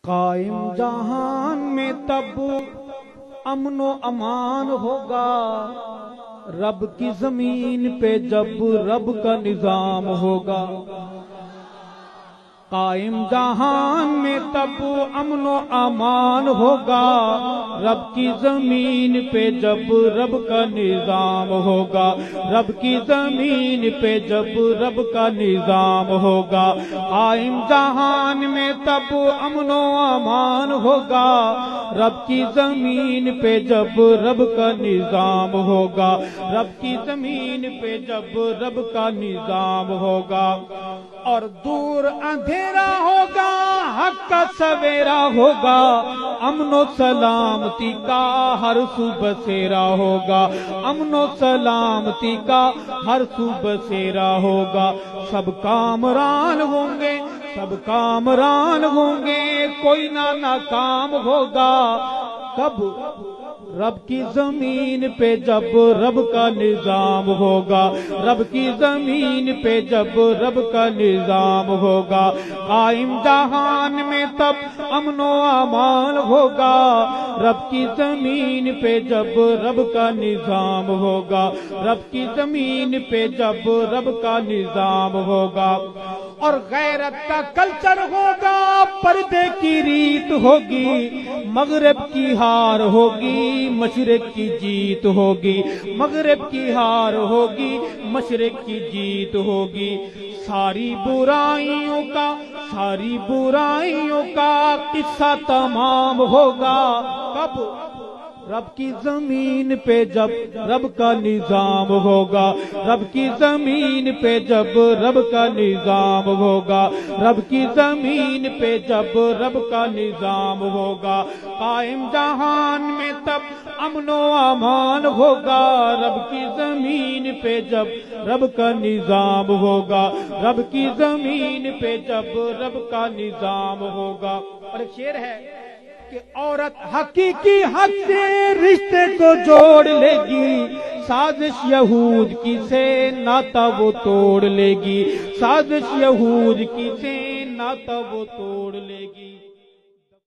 قائم جہان میں تب امن و امان ہوگا، رب کی زمین پہ جب رب کا نظام ہوگا۔ قائم جہان میں تب امن و امان ہوگا، رب کی زمین پہ جب رب کا نظام ہوگا، رب کی زمین پہ جب رب کا نظام ہوگا۔ قائم جہان میں تب امن و امان ہوگا، رب کی زمین پہ جب رب کا نظام ہوگا، رب کی زمین پہ جب رب کا نظام ہوگا۔ اور دور اندھیرا ہوگا، حق کا سویرا ہوگا، امن و سلامتی کا ہر سو بسیرا ہوگا، امن و سلامتی کا ہر سو بسیرا ہوگا۔ سب کامران ہوں گے، سب کامران ہوں گے، کوئی نہ ناکام ہوگا۔ کب؟ رب کی زمین پہ جب رب کا نظام ہوگا، رب کی زمین پہ جب رب کا نظام ہوگا۔ قائم جہان میں تب امن و امان ہوگا، رب کی زمین پہ جب رب کا نظام ہوگا، رب کی زمین پہ جب رب کا نظام ہوگا۔ اور غیرت کا کلچر ہوگا، پردے کی ریت ہوگی، مغرب کی ہار ہوگی، مشرق کی جیت ہوگی، مغرب کی ہار ہوگی، مشرق کی جیت ہوگی۔ ساری برائیوں کا، ساری برائیوں کا قصہ تمام ہوگا۔ کب؟ رب کی زمین پہ جب رب کا نظام ہوگا، رب کی زمین پہ جب رب کا نظام ہوگا، رب کی زمین پہ جب رب کا نظام ہوگا۔ قائم جہان میں تب امن و امان ہوگا، رب کی زمین پہ جب رب کا نظام ہوگا، رب کی زمین پہ جب رب کا نظام ہوگا۔ اور ایک شعر ہے کہ عورت حقیقی حق سے رشتے کو جوڑ لے گی، سازش یہود کی سے ناتا وہ توڑ لے گی، سازش یہود کی سے ناتا وہ توڑ لے گی۔